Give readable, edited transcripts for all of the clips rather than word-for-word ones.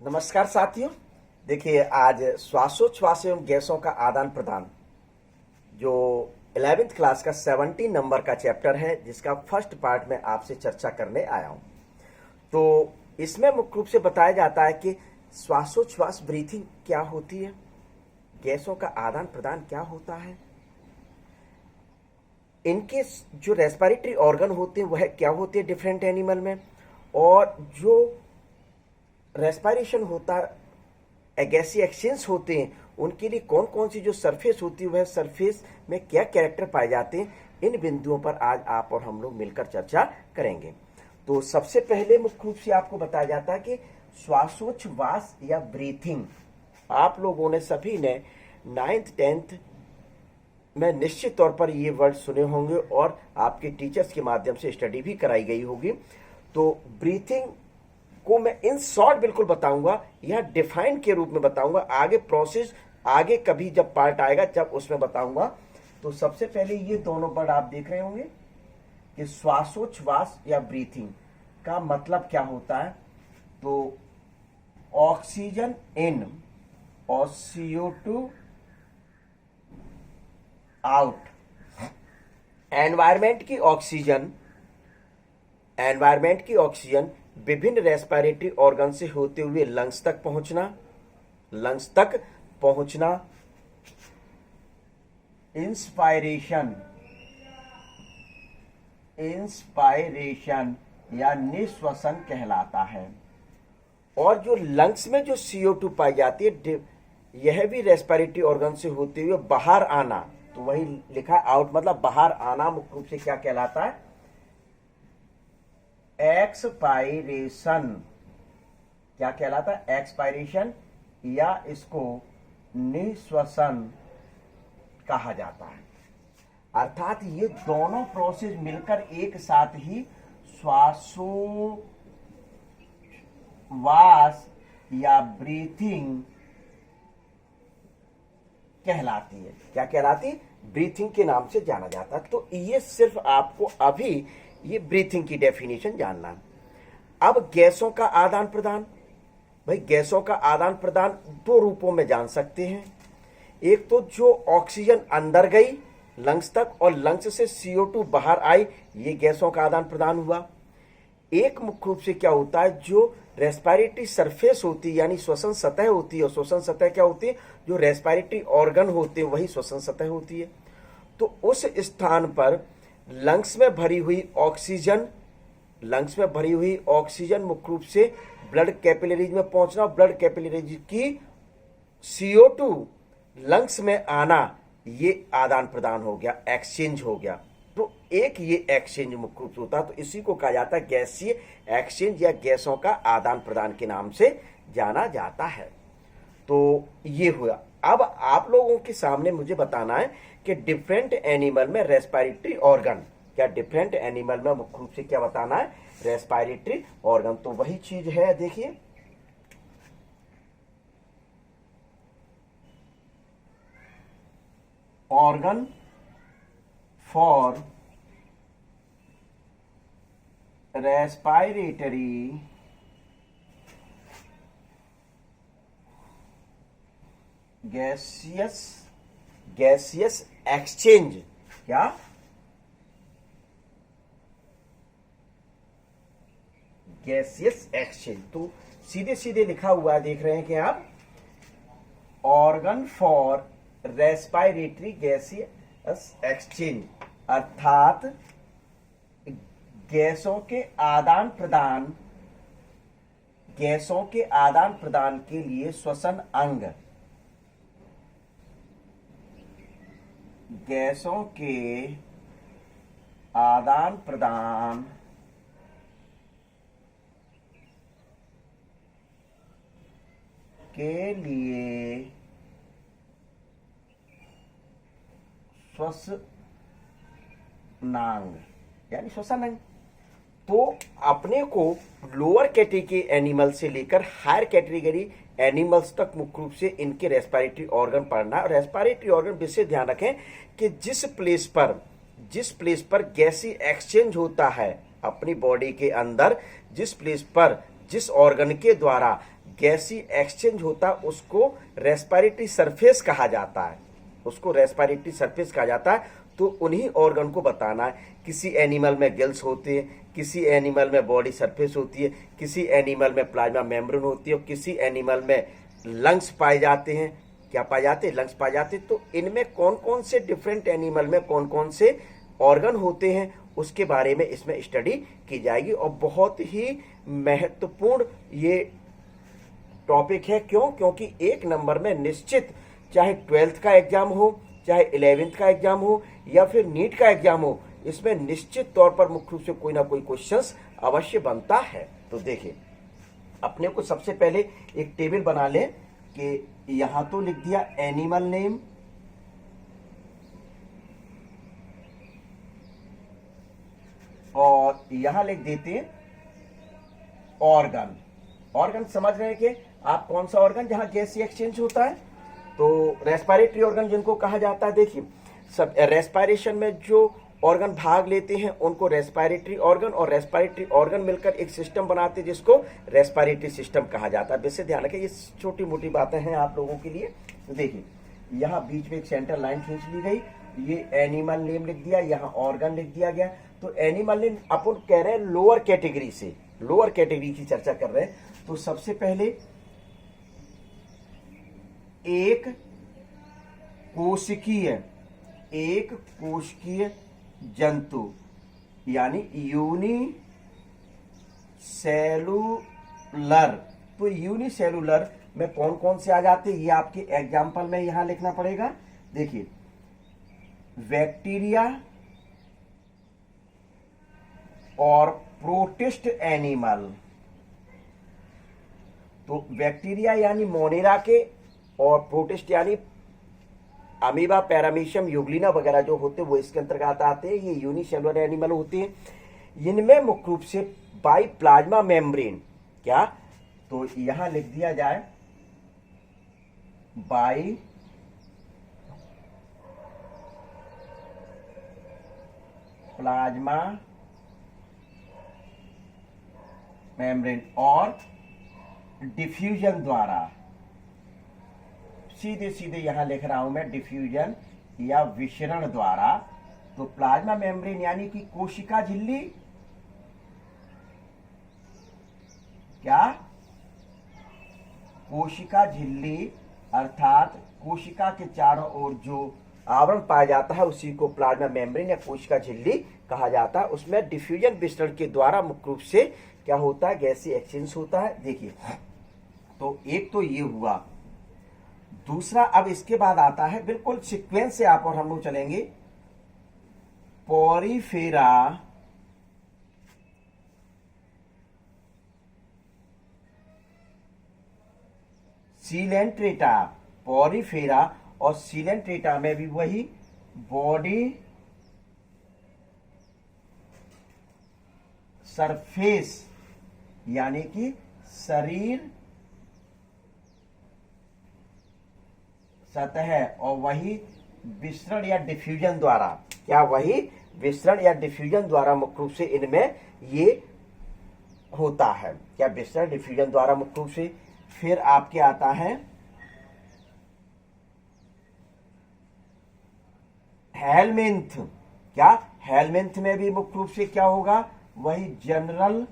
नमस्कार साथियों। देखिए, आज श्वासोच्छ्वास एवं गैसों का आदान प्रदान जो 11th क्लास का 17 नंबर का चैप्टर है, जिसका फर्स्ट पार्ट में आपसे चर्चा करने आया हूं। तो इसमें मुख्य रूप से बताया जाता है कि श्वासोच्छ्वास ब्रीथिंग क्या होती है, गैसों का आदान प्रदान क्या होता है, इनके जो रेस्पिरेटरी ऑर्गन होते हैं वह क्या होते हैं डिफरेंट एनिमल में, और जो रेस्पिरेशन होता है, गैसीय एक्सचेंज होते हैं, उनके लिए कौन कौन सी जो सरफेस होती है वह सरफेस में क्या कैरेक्टर पाए जाते हैं, इन बिंदुओं पर आज आप और हम लोग मिलकर चर्चा करेंगे। तो सबसे पहले मुख्य रूप से आपको बताया जाता है कि श्वासोच्छ्वास या ब्रीथिंग, आप लोगों ने सभी ने 9th 10th में निश्चित तौर पर ये वर्ड सुने होंगे और आपके टीचर्स के माध्यम से स्टडी भी कराई गई होगी। तो ब्रीथिंग को मैं इन शॉर्ट बिल्कुल बताऊंगा, यह डिफाइन के रूप में बताऊंगा, आगे प्रोसेस आगे कभी जब पार्ट आएगा जब उसमें बताऊंगा। तो सबसे पहले ये दोनों वर्ड आप देख रहे होंगे कि श्वासोच्छ्वास या ब्रीथिंग का मतलब क्या होता है। तो ऑक्सीजन इन और CO2 आउट, एनवायरमेंट की ऑक्सीजन विभिन्न रेस्पिरेटरी ऑर्गन से होते हुए लंग्स तक पहुंचना इंस्पायरेशन या निश्वसन कहलाता है। और जो लंग्स में जो CO2 पाई जाती है, यह भी रेस्पिरेटरी ऑर्गन से होते हुए बाहर आना, तो वही लिखा है आउट, मतलब बाहर आना मुख्य रूप से क्या कहलाता है, एक्सपायरेशन। क्या कहलाता है, एक्सपायरेशन, या इसको निश्वसन कहा जाता है। अर्थात ये दोनों प्रोसेस मिलकर एक साथ ही श्वासोच्छ्वास या ब्रीथिंग कहलाती है। क्या कहलाती है, ब्रीथिंग के नाम से जाना जाता है। तो ये सिर्फ आपको अभी ये ब्रीथिंग की डेफिनेशन जानना है। अब गैसों का आदान प्रदान, भाई गैसों का आदान प्रदान दो रूपों में जान सकते हैं। एक तो जो ऑक्सीजन अंदर गई लंग्स तक और लंग्स से CO2 बाहर आई, ये गैसों का आदान प्रदान हुआ। एक मुख्य रूप से क्या होता है, जो रेस्पिरेटरी सरफेस होती है यानी श्वसन सतह होती है, और श्वसन सतह क्या होती है, जो रेस्पिरेटरी ऑर्गन होते हैं वही श्वसन सतह होती है। तो उस स्थान पर लंग्स में भरी हुई ऑक्सीजन मुख्य रूप से ब्लड कैपिलरीज में पहुंचना, ब्लड कैपिलरीज की CO2 लंग्स में आना, ये आदान प्रदान हो गया, एक्सचेंज हो गया। तो एक ये एक्सचेंज मुख्य रूप से होता है, तो इसी को कहा जाता है गैसीय एक्सचेंज या गैसों का आदान प्रदान के नाम से जाना जाता है। तो ये हुआ। अब आप लोगों के सामने मुझे बताना है कि डिफरेंट एनिमल में रेस्पिरेटरी ऑर्गन, क्या डिफरेंट एनिमल में मुख्य रूप से क्या बताना है, रेस्पिरेटरी ऑर्गन। तो वही चीज है, देखिए organ for respiratory gaseous exchange, क्या गैसियस एक्सचेंज। तो सीधे सीधे लिखा हुआ है, देख रहे हैं कि आप, organ for respiratory gaseous exchange, अर्थात गैसों के आदान प्रदान के लिए श्वसन अंग, गैसों के आदान प्रदान के लिए श्वसनांग यानी श्वसन अंग। तो अपने को लोअर कैटेगरी के एनिमल से लेकर हायर कैटेगरी एनिमल्स तक मुख्य रूप से इनके रेस्पिरेटरी ऑर्गन पढ़ना। रेस्पिरेटरी ऑर्गन विशेष ध्यान रखें कि जिस प्लेस पर गैसी एक्सचेंज होता है अपनी बॉडी के अंदर, जिस प्लेस पर जिस ऑर्गन के द्वारा गैसी एक्सचेंज होता है उसको रेस्पिरेटरी सरफेस कहा जाता है, उसको रेस्पिरेटरी सरफेस कहा जाता है। तो उन्हीं ऑर्गन को बताना है। किसी एनिमल में गिल्स होते हैं, किसी एनिमल में बॉडी सरफेस होती है, किसी एनिमल में प्लाज्मा मेम्ब्रेन होती है और किसी एनिमल में लंग्स पाए जाते हैं। क्या पाए जाते हैं? लंग्स पाए जाते हैं। तो इनमें कौन कौन से डिफरेंट एनिमल में कौन कौन से ऑर्गन होते हैं उसके बारे में इसमें स्टडी की जाएगी और बहुत ही महत्वपूर्ण ये टॉपिक है। क्यों? क्योंकि एक नंबर में निश्चित, चाहे 12th का एग्जाम हो, चाहे 11th का एग्जाम हो या फिर नीट का एग्जाम हो, इसमें निश्चित तौर पर मुख्य रूप से कोई ना कोई क्वेश्चंस अवश्य बनता है। तो देखिए, अपने को सबसे पहले एक टेबल बना लें कि यहां तो लिख दिया एनिमल नेम, और यहां लिख देते हैं ऑर्गन। ऑर्गन समझ रहे हैं कि आप कौन सा ऑर्गन जहां गैस एक्सचेंज होता है? तो रेस्पिरेटरी ऑर्गन जिनको कहा जाता है। देखिए, सब रेस्पिरेशन में जो ऑर्गन भाग लेते हैं उनको रेस्पिरेटरी ऑर्गन और रेस्पिरेटरी ऑर्गन मिलकर एक सिस्टम बनाते हैं जिसको रेस्पिरेटरी सिस्टम कहा जाता है। वैसे ध्यान रखें, ये छोटी मोटी बातें हैं आप लोगों के लिए। तो देखिए, यहाँ बीच में एक सेंटर लाइन खींच ली गई, ये एनिमल नेम लिख दिया, यहाँ ऑर्गन लिख दिया गया। तो एनिमल नेम अपन कह रहे हैं लोअर कैटेगरी से, लोअर कैटेगरी की चर्चा कर रहे हैं। तो सबसे पहले एक कोशिकीय जंतु यानी यूनिसेलुलर। तो यूनिसेलुलर में कौन कौन से आ जाते हैं ये आपके एग्जाम्पल में यहां लिखना पड़ेगा। देखिए, बैक्टीरिया और प्रोटिस्ट एनिमल। तो बैक्टीरिया यानी मोनेरा के और प्रोटिस्ट यानी अमीबा, पैरामीशियम, यूग्लिना वगैरह जो होते हैं वो इसके अंतर्गत आते हैं। ये यूनिसेलुलर एनिमल होते हैं। इनमें मुख्य रूप से बाई प्लाज्मा मेम्ब्रेन, क्या? तो यहां लिख दिया जाए बाई प्लाज्मा मेम्ब्रेन और डिफ्यूजन द्वारा। सीधे सीधे यहां लिख रहा हूं मैं, डिफ्यूजन या विसरण द्वारा। तो प्लाज्मा मेम्ब्रेन यानी कि कोशिका झिल्ली, क्या? कोशिका झिल्ली अर्थात कोशिका के चारों ओर जो आवरण पाया जाता है उसी को प्लाज्मा मेम्ब्रेन या कोशिका झिल्ली कहा जाता है। उसमें डिफ्यूजन विसरण के द्वारा मुख्य रूप से क्या होता है? गैसीय एक्सचेंज होता है। देखिए, तो एक तो ये हुआ। दूसरा, अब इसके बाद आता है, बिल्कुल सीक्वेंस से आप और हम लोग चलेंगे, पोरिफेरा, सीलेंट्रेटा। पोरिफेरा और सीलेंट्रेटा में भी वही बॉडी सरफेस यानी कि शरीर सतह और वही विसरण या डिफ्यूजन द्वारा, क्या? वही विसरण या डिफ्यूजन द्वारा मुख्य रूप से इनमें ये होता है। क्या? विसरण डिफ्यूजन द्वारा मुख्य रूप से। फिर आपके आता है हेलमिंथ। क्या? हेलमिंथ में भी मुख्य रूप से क्या होगा? वही जनरल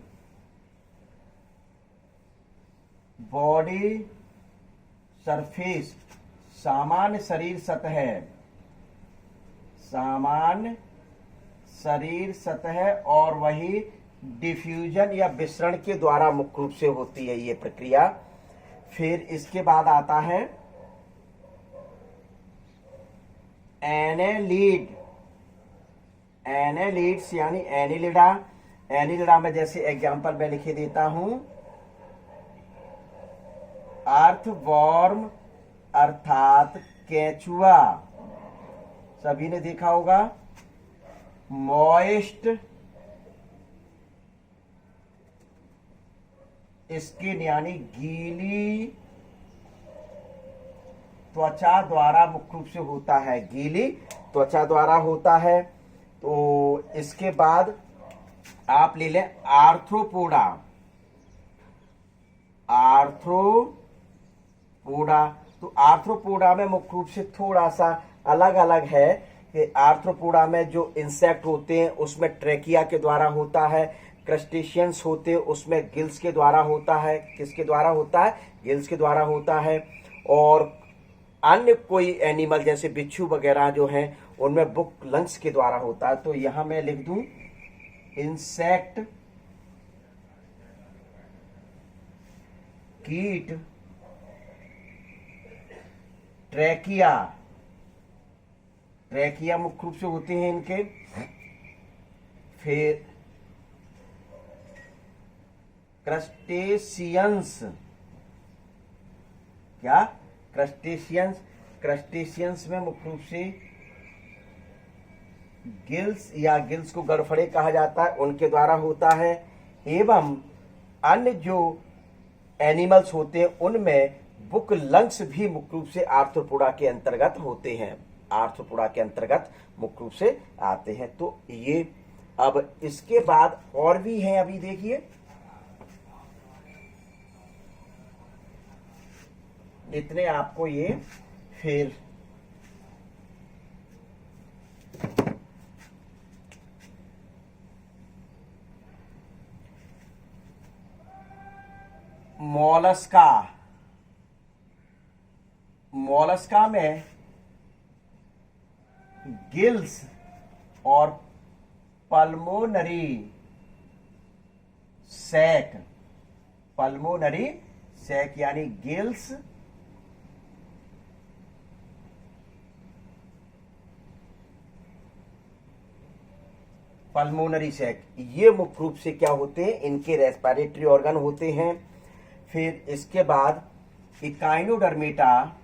बॉडी सरफेस, सामान्य शरीर सतह, सामान्य शरीर सतह और वही डिफ्यूजन या विसरण के द्वारा मुख्य रूप से होती है ये प्रक्रिया। फिर इसके बाद आता है एनेलिड। एनेलिड्स यानी एनिलिडा। एनिलिडा में जैसे एग्जांपल मैं लिखे देता हूं, अर्थवॉर्म अर्थात केंचुआ, सभी ने देखा होगा। मॉइस्ट स्किन यानी गीली त्वचा द्वारा मुख्य रूप से होता है, गीली त्वचा द्वारा होता है। तो इसके बाद आप ले लें आर्थ्रोपोडा। आर्थ्रोपोडा। तो आर्थ्रोपोडा में मुख्य रूप से थोड़ा सा अलग अलग है कि आर्थ्रोपोडा में जो इंसेक्ट होते हैं उसमें ट्रेकिया के द्वारा होता है, क्रस्टेशियंस होते हैं उसमें गिल्स के द्वारा होता है। किसके द्वारा होता है? गिल्स के द्वारा होता है। और अन्य कोई एनिमल जैसे बिच्छू वगैरह जो हैं उनमें बुक लंग्स के द्वारा होता है। तो यहां मैं लिख दूं इंसेक्ट, कीट, ट्रैकिया। ट्रैकिया मुख्य रूप से होते हैं इनके। फिर क्रस्टेशियंस। क्या? क्रस्टेशियंस। क्रस्टेशियंस में मुख्य रूप से गिल्स या गिल्स को गड़फड़े कहा जाता है, उनके द्वारा होता है। एवं अन्य जो एनिमल्स होते हैं उनमें बुक लंग्स भी मुख्य रूप से आर्थ्रोपोडा के अंतर्गत होते हैं, आर्थ्रोपोडा के अंतर्गत मुख्य रूप से आते हैं। तो ये अब इसके बाद और भी हैं, अभी देखिए इतने आपको ये। फिर मोलस्का। मोलस्का में गिल्स और पल्मोनरी सैक। पल्मोनरी सैक यानी गिल्स पल्मोनरी सैक, ये मुख्य रूप से क्या होते हैं? इनके रेस्पिरेटरी ऑर्गन होते हैं। फिर इसके बाद इकाइनोडर्मेटा।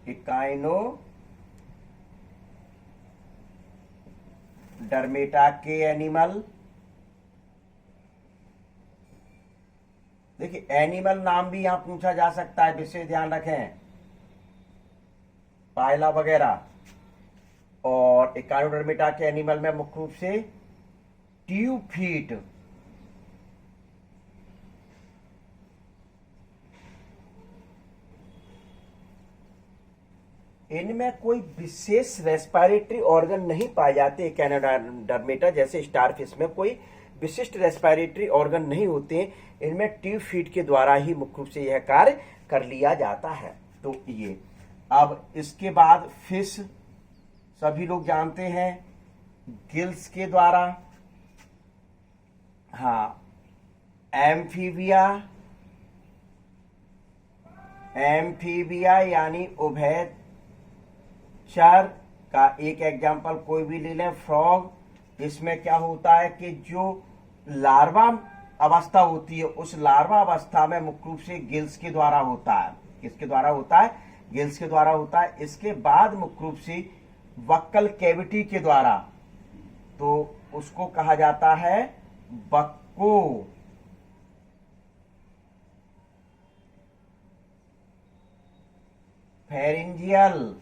इकाइनोडर्मेटा के एनिमल, देखिए एनिमल नाम भी यहां पूछा जा सकता है, विशेष ध्यान रखें, पायला वगैरह। और इकाइनोडर्मेटा के एनिमल में मुख्य रूप से ट्यूब फीट, इनमें कोई विशेष रेस्पिरेटरी ऑर्गन नहीं पाए जाते। इकाइनोडर्मेटा जैसे स्टारफिश में कोई विशिष्ट रेस्पिरेटरी ऑर्गन नहीं होते। इनमें ट्यूब फीट के द्वारा ही मुख्य रूप से यह कार्य कर लिया जाता है। तो ये अब इसके बाद फिश, सभी लोग जानते हैं गिल्स के द्वारा। हाँ, एम्फीबिया। एम्फीबिया यानी उभयचर का एक एग्जांपल कोई भी ले लें, फ्रॉग। इसमें क्या होता है कि जो लार्वा अवस्था होती है उस लार्वा अवस्था में मुख्य रूप से गिल्स के द्वारा होता है। किसके द्वारा होता है? गिल्स के द्वारा होता है। इसके बाद मुख्य रूप से वक्कल कैविटी के द्वारा, तो उसको कहा जाता है बक्को फेरिंजियल।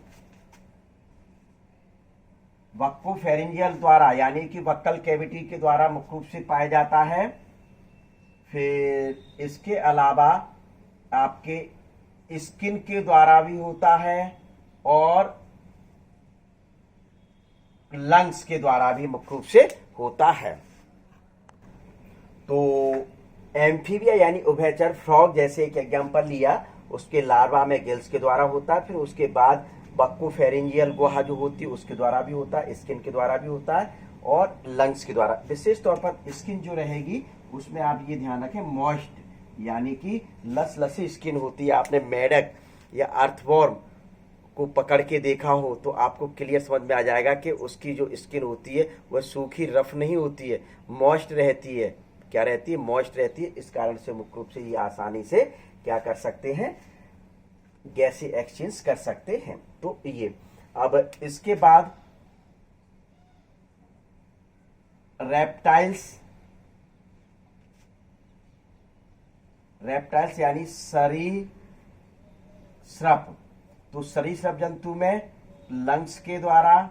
वक्को फेरिंजियल द्वारा यानी कि वक्कल कैविटी के द्वारा मुख्य रूप से पाया जाता है। फिर इसके अलावा आपके स्किन के द्वारा भी होता है और लंग्स के द्वारा भी मुख्य रूप से होता है। तो एम्फीबिया यानी उभयचर, फ्रॉग जैसे एक एग्जांपल लिया, उसके लार्वा में गिल्स के द्वारा होता है। फिर उसके बाद बक्को फेरिंजियल गुहा जो होती है उसके द्वारा भी होता है, स्किन के द्वारा भी होता है और लंग्स के द्वारा। विशेष तौर पर स्किन जो रहेगी उसमें आप ये ध्यान रखें मॉइस्ट यानी कि लसलसी स्किन होती है। आपने मेढक या अर्थवॉर्म को पकड़ के देखा हो तो आपको क्लियर समझ में आ जाएगा कि उसकी जो स्किन होती है वह सूखी रफ नहीं होती है, मॉइस्ट रहती है। क्या रहती है? मॉइस्ट रहती है। इस कारण से मुख्य रूप से ये आसानी से क्या कर सकते हैं? गैसी एक्सचेंज कर सकते हैं। तो ये अब इसके बाद रेप्टाइल्स। रेप्टाइल्स यानी सरीसृप। तो सरीसृप जंतु में लंग्स के द्वारा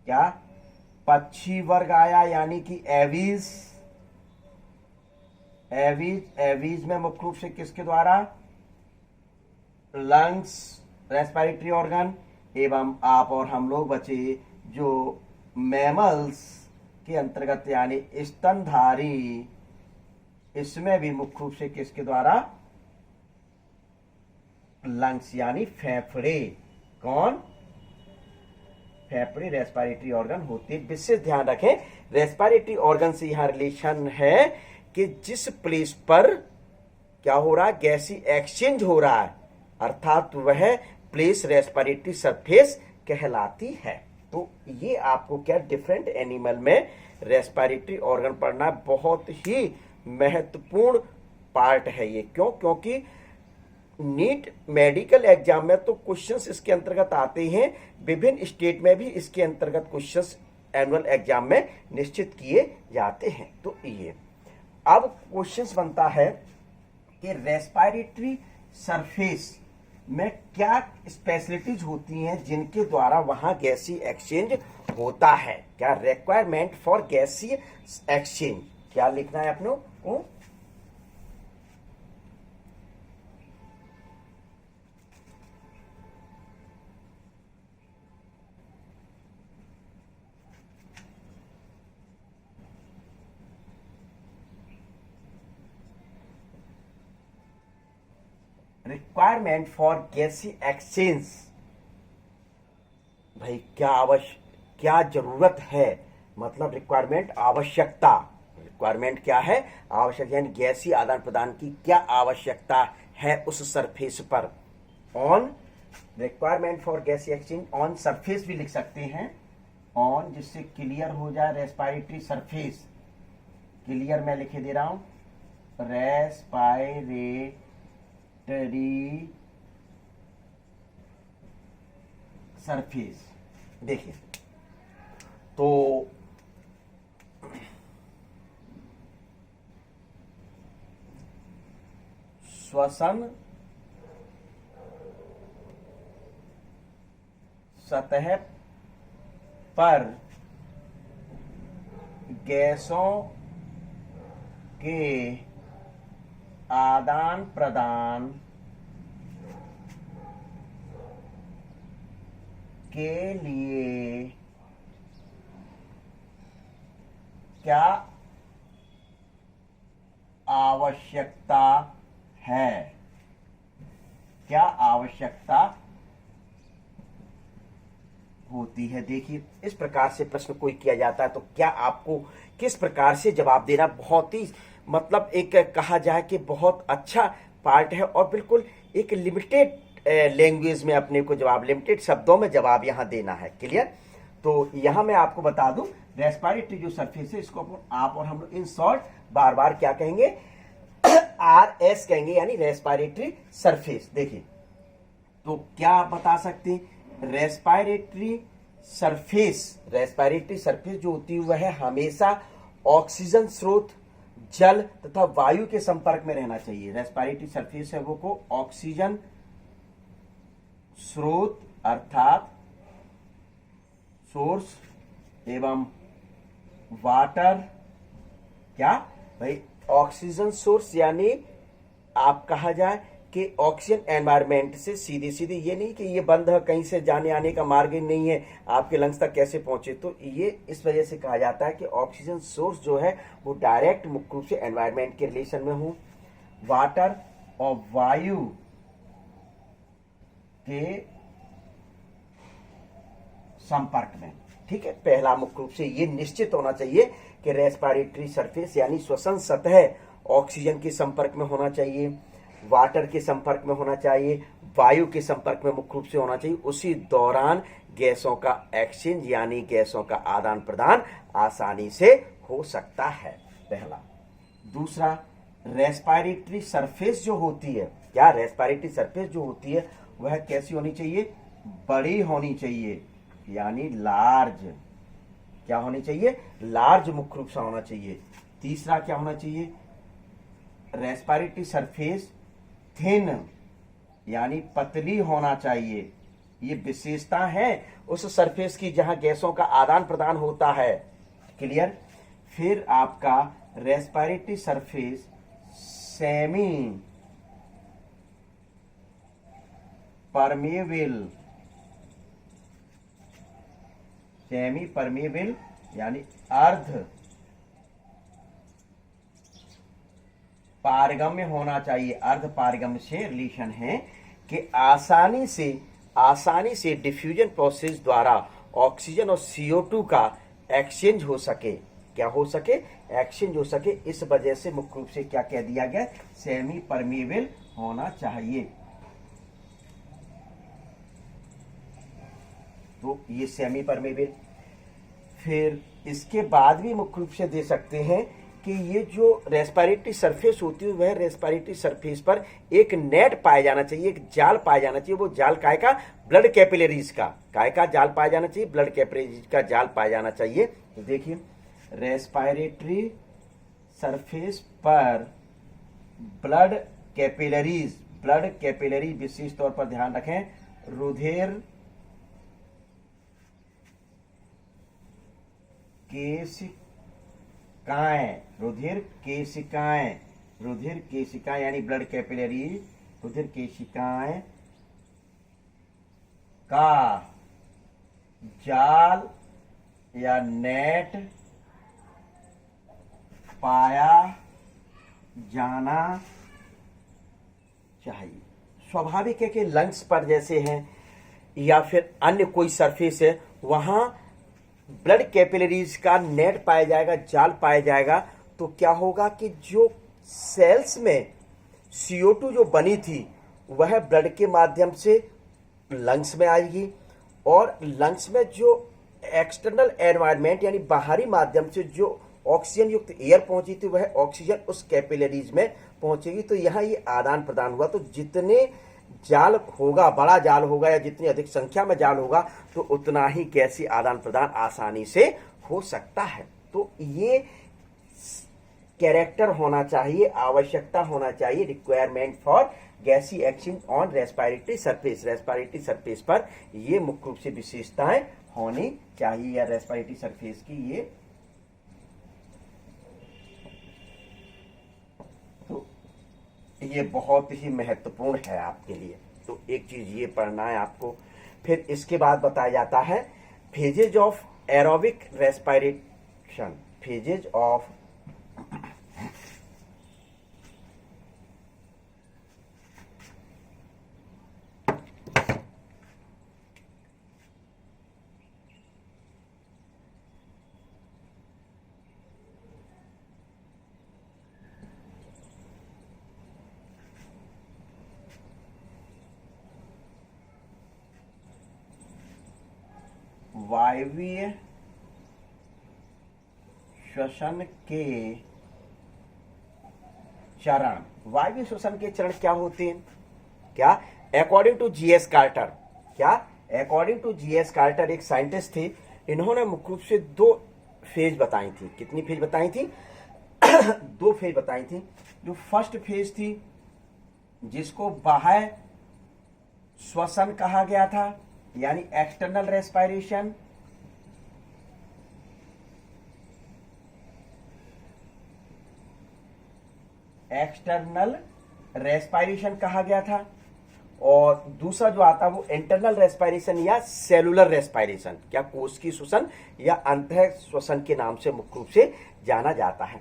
क्या? पक्षी वर्ग आया यानी कि एवीज। एवीज में मुख्य रूप से किसके द्वारा? लंग्स, रेस्पिरेटरी ऑर्गन, एवं आप और हम लोग बचे जो मैमल्स के अंतर्गत यानी स्तनधारी, इसमें भी मुख्य रूप से किसके द्वारा? लंग्स यानी फेफड़े। कौन? फेफड़े रेस्पिरेटरी ऑर्गन होते हैं। विशेष ध्यान रखें, रेस्पिरेटरी ऑर्गन से यहां रिलेशन है कि जिस प्लेस पर क्या हो रहा है? गैसी एक्सचेंज हो रहा है, अर्थात वह प्लेस रेस्पिरेटरी सरफेस कहलाती है। तो ये आपको क्या डिफरेंट एनिमल में रेस्पिरेटरी ऑर्गन पढ़ना बहुत ही महत्वपूर्ण पार्ट है ये। क्यों? क्योंकि नीट मेडिकल एग्जाम में तो क्वेश्चंस इसके अंतर्गत आते हैं, विभिन्न स्टेट में भी इसके अंतर्गत क्वेश्चंस एनुअल एग्जाम में निश्चित किए जाते हैं। तो ये अब क्वेश्चंस बनता है कि रेस्पिरेटरी सरफेस में क्या स्पेशलिटीज होती हैं जिनके द्वारा वहां गैसी एक्सचेंज होता है। क्या रिक्वायरमेंट फॉर गैसी एक्सचेंज, क्या लिखना है अपनों को? रिक्वायरमेंट फॉर गैसी एक्सचेंज, भाई क्या जरूरत है? मतलब रिक्वायरमेंट आवश्यकता। रिक्वायरमेंट क्या है? आवश्यक, यानी गैसी आदान प्रदान की क्या आवश्यकता है उस सरफेस पर। On requirement for gaseous exchange on surface भी लिख सकते हैं, ऑन, जिससे क्लियर हो जाए रेस्पिरेटरी सरफेस। क्लियर मैं लिखे दे रहा हूं, रेस्पिरेटरी सरफेस। देखिए तो श्वसन सतह पर गैसों के आदान प्रदान के लिए क्या आवश्यकता है? क्या आवश्यकता होती है? देखिए, इस प्रकार से प्रश्न कोई किया जाता है तो क्या आपको किस प्रकार से जवाब देना, बहुत ही मतलब एक कहा जाए कि बहुत अच्छा पार्ट है और बिल्कुल एक लिमिटेड लैंग्वेज में अपने को जवाब, लिमिटेड शब्दों में जवाब यहां देना है। क्लियर? तो यहां मैं आपको बता दूं, रेस्पिरेटरी जो सरफेस है इसको आप और हम लोग इन शॉर्ट बार बार क्या कहेंगे? RS कहेंगे, यानी रेस्पिरेटरी सरफेस। देखिए तो क्या आप बता सकते हैं? रेस्पिरेटरी सरफेस जो होती है वह हमेशा ऑक्सीजन स्रोत, जल तथा वायु के संपर्क में रहना चाहिए। रेस्पिरेटरी सरफेस है वो को ऑक्सीजन स्रोत अर्थात सोर्स एवं वाटर, क्या भाई? ऑक्सीजन सोर्स, यानी आप कहा जाए कि ऑक्सीजन एनवायरमेंट से सीधे सीधे, ये नहीं कि ये बंद है, कहीं से जाने आने का मार्ग ही नहीं है, आपके लंग्स तक कैसे पहुंचे। तो ये इस वजह से कहा जाता है कि ऑक्सीजन सोर्स जो है वो डायरेक्ट मुख्य रूप से एनवायरमेंट के रिलेशन में हो। वाटर और वायु के संपर्क में, ठीक है। पहला मुख्य रूप से ये निश्चित होना चाहिए कि रेस्पिरेटरी सरफेस यानी श्वसन सतह ऑक्सीजन के संपर्क में होना चाहिए, वाटर के संपर्क में होना चाहिए, वायु के संपर्क में मुख्य रूप से होना चाहिए। उसी दौरान गैसों का एक्सचेंज यानी गैसों का आदान प्रदान आसानी से हो सकता है, पहला। दूसरा, रेस्पिरेटरी सरफेस जो होती है, क्या रेस्पिरेटरी सरफेस जो होती है वह कैसी होनी चाहिए? बड़ी होनी चाहिए, यानी लार्ज। क्या होनी चाहिए? लार्ज मुख्य रूप से होना चाहिए। तीसरा क्या होना चाहिए? रेस्पिरेटरी सरफेस थिन, यानी पतली होना चाहिए। ये विशेषता है उस सरफेस की जहां गैसों का आदान प्रदान होता है। क्लियर। फिर आपका respiratory surface semi permeable, semi permeable यानी अर्ध पारगम्य होना चाहिए। अर्ध पारगम्य से रिलेशन है कि आसानी से डिफ्यूजन प्रोसेस द्वारा ऑक्सीजन और CO2 का एक्सचेंज हो सके। क्या हो सके? एक्सचेंज हो सके। इस वजह से मुख्य रूप से क्या कह दिया गया? सेमी परमेबल होना चाहिए। तो ये सेमी परमेबल। फिर इसके बाद भी मुख्य रूप से दे सकते हैं कि ये जो रेस्पिरेटरी सरफेस होती है वह रेस्पिरेटरी सरफेस पर एक नेट पाया जाना चाहिए, एक जाल पाया जाना चाहिए। वो जाल काय का? ब्लड कैपिलरीज का। काय का जाल पाया जाना चाहिए? ब्लड कैपिलरीज का जाल पाया जाना चाहिए। तो देखिए रेस्पिरेटरी सरफेस पर ब्लड कैपिलरी विशेष तौर पर ध्यान रखें, रुधिर केशिकाएं यानी ब्लड कैपिलरी, रुधिर केशिकाएं का जाल या नेट पाया जाना चाहिए। स्वाभाविक है कि लंग्स पर जैसे हैं या फिर अन्य कोई सरफेस है वहां ब्लड कैपिलरीज का नेट पाया जाएगा, जाल पाया जाएगा। तो क्या होगा कि जो सेल्स में CO2 जो बनी थी वह ब्लड के माध्यम से लंग्स में आएगी और लंग्स में जो एक्सटर्नल एनवायरनमेंट यानी बाहरी माध्यम से जो ऑक्सीजन युक्त एयर पहुंची थी वह ऑक्सीजन उस कैपिलरीज में पहुंचेगी। तो यहां ये आदान प्रदान हुआ। तो जितने जाल होगा, बड़ा जाल होगा या जितनी अधिक संख्या में जाल होगा तो उतना ही गैसीय आदान प्रदान आसानी से हो सकता है। तो ये कैरेक्टर होना चाहिए, आवश्यकता होना चाहिए, रिक्वायरमेंट फॉर गैसीय exchange on respiratory surface. Respiratory surface पर ये मुख्य रूप से विशेषताएं होनी चाहिए या रेस्पिरेटरी सरफेस की ये। तो ये बहुत ही महत्वपूर्ण है आपके लिए। तो एक चीज ये पढ़ना है आपको। फिर इसके बाद बताया जाता है phases of aerobic respiration. Phases of वायवीय श्वसन के चरण। वायवीय श्वसन के चरण क्या होते हैं? क्या? According to GS Carter. क्या? अकॉर्डिंग टू GS कार्टर एक साइंटिस्ट थे, इन्होंने मुख्य रूप से 2 फेज बताई थी। कितनी फेज बताई थी? 2 फेज बताई थी। जो फर्स्ट फेज थी जिसको बाह्य श्वसन कहा गया था यानी एक्सटर्नल रेस्पिरेशन, एक्सटर्नल रेस्पिरेशन कहा गया था। और दूसरा जो आता है वो इंटरनल रेस्पिरेशन या सेलुलर रेस्पिरेशन, क्या कोश की श्वसन या अंतः श्वसन के नाम से मुख्य रूप से जाना जाता है।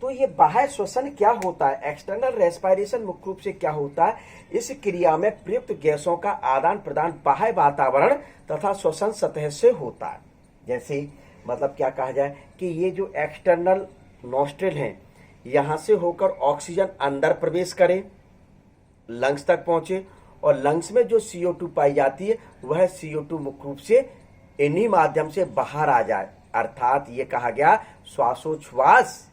तो ये बाह्य श्वसन क्या होता है? एक्सटर्नल रेस्पिरेशन मुख्य रूप से क्या होता है? इस क्रिया में प्रयुक्त गैसों का आदान प्रदान बाह्य वातावरण तथा श्वसन सतह से होता है। जैसे मतलब क्या कहा जाए कि ये जो एक्सटर्नल नॉस्ट्रिल हैं यहां से होकर ऑक्सीजन अंदर प्रवेश करे, लंग्स तक पहुंचे और लंग्स में जो CO2 पाई जाती है वह CO2 मुख्य रूप से इन्हीं माध्यम से बाहर आ जाए। अर्थात ये कहा गया श्वासोच्छ्वास।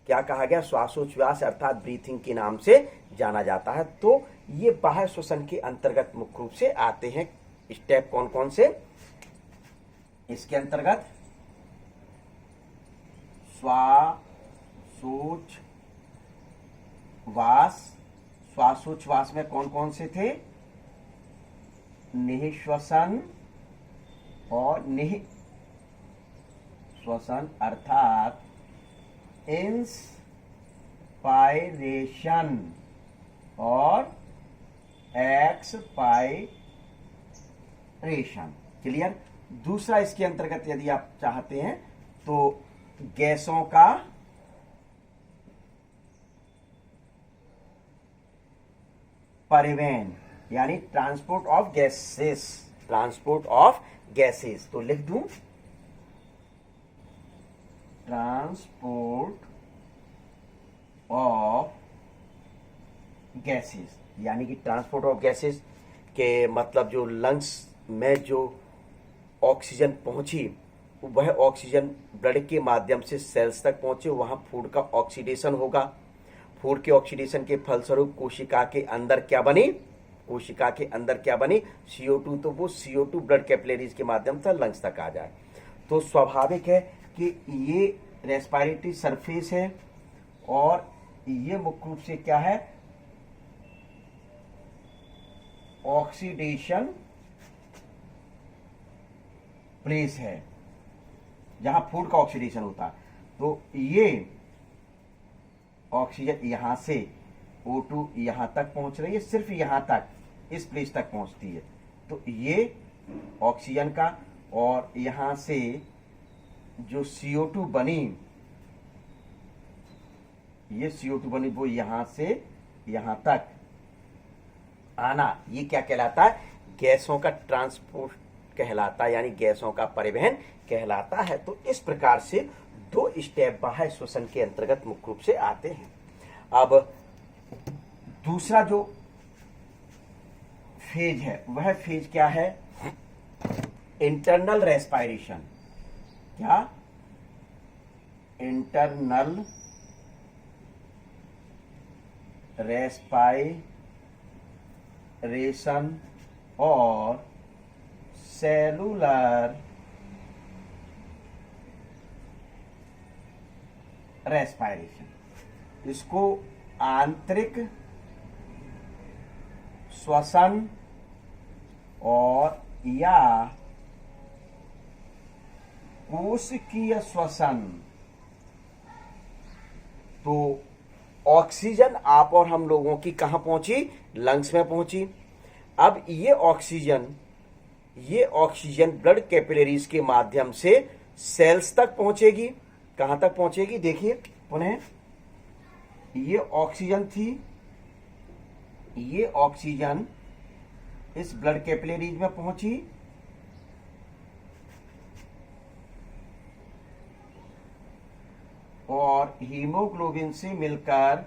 क्या कहा गया? श्वासोच्छ्वास अर्थात ब्रीथिंग के नाम से जाना जाता है। तो ये बाह्य श्वसन के अंतर्गत मुख्य रूप से आते हैं। स्टेप कौन कौन से इसके अंतर्गत? श्वासोच्छ्वास। श्वासोच्छ्वास में कौन कौन से थे? निःश्वसन और निःश्वसन अर्थात इंस्पायरेशन और एक्सपायरेशन। क्लियर। दूसरा इसके अंतर्गत यदि आप चाहते हैं तो गैसों का परिवहन यानी transport of gases, transport of gases. तो लिख दूं ट्रांसपोर्ट ऑफ गैसेस, यानी कि ट्रांसपोर्ट ऑफ गैसेस के मतलब जो लंग्स में जो ऑक्सीजन पहुंची वह ऑक्सीजन ब्लड के माध्यम से सेल्स तक पहुंचे, वहां फूड का ऑक्सीडेशन होगा। फूड के ऑक्सीडेशन के फलस्वरूप कोशिका के अंदर क्या बनी, कोशिका के अंदर क्या बनी, CO2। तो वो CO2 ब्लड कैपिलरीज के माध्यम से लंग्स तक आ जाए। तो स्वाभाविक है कि ये रेस्पिरेटरी सरफेस है और ये मुख्य रूप से क्या है, ऑक्सीडेशन प्लेस है जहां फूड का ऑक्सीडेशन होता है। तो ये ऑक्सीजन यहां से O2 यहां तक पहुंच रही है, सिर्फ यहां तक, इस प्लेस तक पहुंचती है। तो ये ऑक्सीजन का, और यहां से जो CO2 बनी, ये CO2 बनी वो यहां से यहां तक आना, ये क्या कहलाता है, गैसों का ट्रांसपोर्ट कहलाता है, यानी गैसों का परिवहन कहलाता है। तो इस प्रकार से दो स्टेप बाह्य श्वसन के अंतर्गत मुख्य रूप से आते हैं। अब दूसरा जो फेज है वह फेज क्या है, इंटरनल रेस्पिरेशन। क्या, इंटरनल रेस्पिरेशन और सेलुलर रेस्पिरेशन। इसको आंतरिक श्वसन और या कोशिकीय श्वसन। तो ऑक्सीजन आप और हम लोगों की कहां पहुंची, लंग्स में पहुंची। अब ये ऑक्सीजन ब्लड कैपिलरीज के माध्यम से सेल्स तक पहुंचेगी। कहां तक पहुंचेगी, देखिए पुनः, ये ऑक्सीजन थी, ये ऑक्सीजन इस ब्लड कैपिलरीज में पहुंची और हीमोग्लोबिन से मिलकर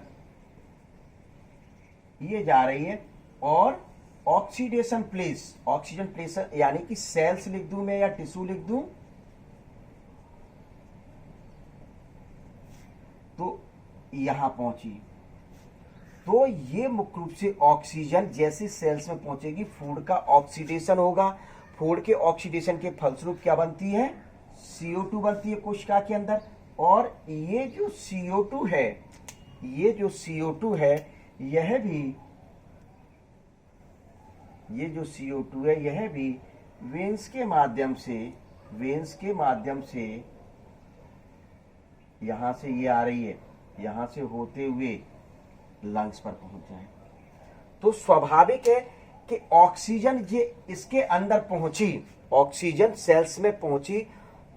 ये जा रही है, और ऑक्सीडेशन प्लेस, ऑक्सीजन प्लेस यानी कि सेल्स लिख दूं मैं या टिश्यू लिख दूं, तो यहां पहुंची। तो ये मुख्य रूप से ऑक्सीजन जैसे सेल्स में पहुंचेगी, फूड का ऑक्सीडेशन होगा। फूड के ऑक्सीडेशन के फलस्वरूप क्या बनती है, CO2 बनती है कोशिका के अंदर। और ये जो CO2 है, ये जो CO2 है, यह भी, ये जो CO2 है यह भी वेन्स के माध्यम से यहां से ये आ रही है, यहां से होते हुए लंग्स पर पहुंच जाए। तो स्वाभाविक है कि ऑक्सीजन ये इसके अंदर पहुंची, ऑक्सीजन सेल्स में पहुंची,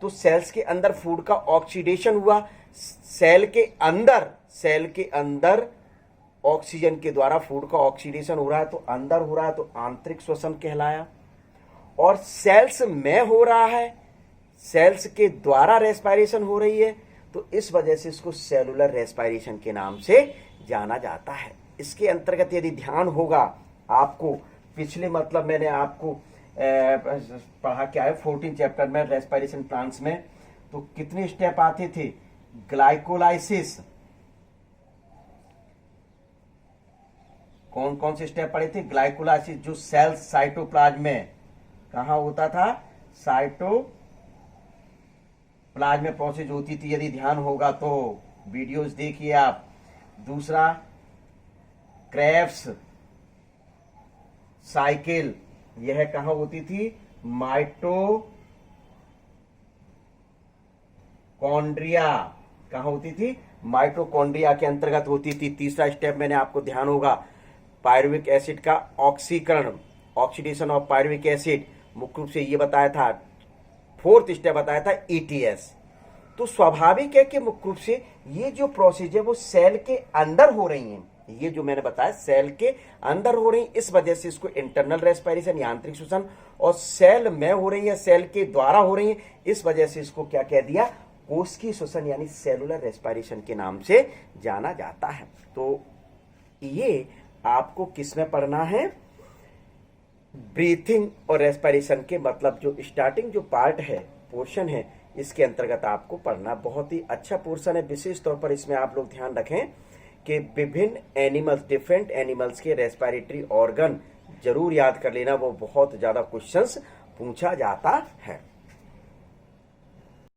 तो सेल्स के अंदर फूड का ऑक्सीडेशन हुआ। सेल के अंदर ऑक्सीजन के द्वारा फूड का ऑक्सीडेशन हो रहा है, तो अंदर हो रहा है, तो आंतरिक श्वसन कहलाया। और सेल्स में हो रहा है, सेल्स के द्वारा रेस्पिरेशन हो रही है, तो इस वजह से इसको सेलुलर रेस्पिरेशन के नाम से जाना जाता है। इसके अंतर्गत यदि ध्यान होगा आपको, पिछले मतलब मैंने आपको पढ़ा क्या है 14 चैप्टर में रेस्पिरेशन प्लांट्स में, तो कितने स्टेप आते थे, ग्लाइकोलाइसिस, कौन कौन से स्टेप पढ़े थे, ग्लाइकोलाइसिस जो सेल्स साइटोप्लाज्म में कहां होता था, साइटोप्लाज्म में प्रोसेस होती थी, यदि ध्यान होगा तो वीडियोस देखिए आप। दूसरा क्रेब्स साइकिल, यह कहां होती थी? माइटोकॉन्ड्रिया। कहां होती थी? माइटोकॉन्ड्रिया के अंतर्गत होती थी। तीसरा स्टेप मैंने आपको ध्यान होगा पायरुविक एसिड का ऑक्सीकरण, ऑक्सीडेशन ऑफ पायरुविक एसिड, मुख्य रूप से ये बताया था। फोर्थ स्टेप बताया था ईटीएस। तो स्वाभाविक है कि मुख्य रूप से ये जो प्रोसेस है वो सेल के अंदर हो रही है। ये जो मैंने बताया सेल के अंदर हो रही, इस वजह से इसको इंटरनल रेस्पिरेशन, यांत्रिक श्वसन, और सेल में हो रही है, सेल के द्वारा हो रही है, इस वजह से इसको क्या कह दिया? कोशिकीय श्वसन यानी सेलुलर रेस्पिरेशन के नाम से जाना जाता है। तो ये आपको किसमें पढ़ना है? ब्रीथिंग और रेस्पिरेशन के मतलब जो स्टार्टिंग जो पार्ट है, पोर्शन है, इसके अंतर्गत आपको पढ़ना। बहुत ही अच्छा पोर्शन है। विशेष तौर पर इसमें आप लोग ध्यान रखें कि विभिन्न एनिमल्स, डिफरेंट एनिमल्स के रेस्पिरेटरी ऑर्गन जरूर याद कर लेना, वो बहुत ज्यादा क्वेश्चंस पूछा जाता है।